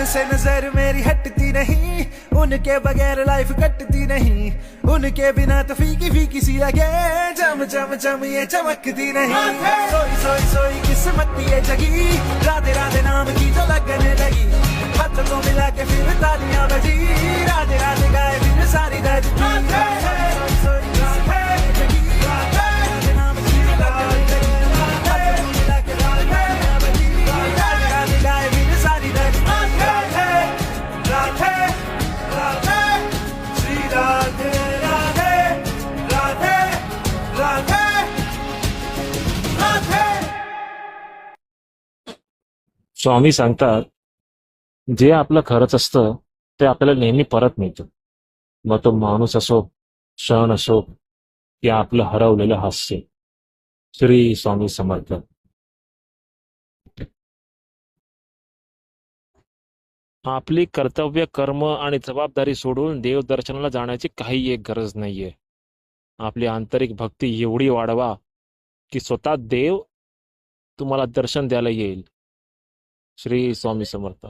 उनसे नजर मेरी हटती नहीं, उनके बगैर लाइफ कटती नहीं, उनके बिना तो फीकी फीकी सी लगे, चम चम चम ये चमकती नहीं। सोई सोई सोई किस्मत ये जगी, राधे राधे नाम की जो लगने लगी, हाथों को मिला के फिर तालियां बजी, राधे राधे गाए फिर सारी धरती। सोई सोई किस्मत ये जगी, राधे नाम की जो लगने लगी, हाथों को मिला के फिर तालियां बजी, राधे राधे गाए फिर सारी धरती। राधे राधे श्री राधे राधे राधे राधे राधे। स्वामी सांगतात, जे आपलं खरंच असतं ते आपल्याला नेहमी परत मिळतं. मग तो माणूस असो, क्षण असो, की आपलं हरवलेलं हास्य. श्री स्वामी समर्थ. आपली कर्तव्य, कर्म आणि जबाबदारी सोडून देवदर्शनाला जाण्याची काही एक गरज नाहीये. आपली आंतरिक भक्ती एवढी वाढवा की स्वतः देव तुम्हाला दर्शन द्यायला येईल. श्री स्वामी समर्थ.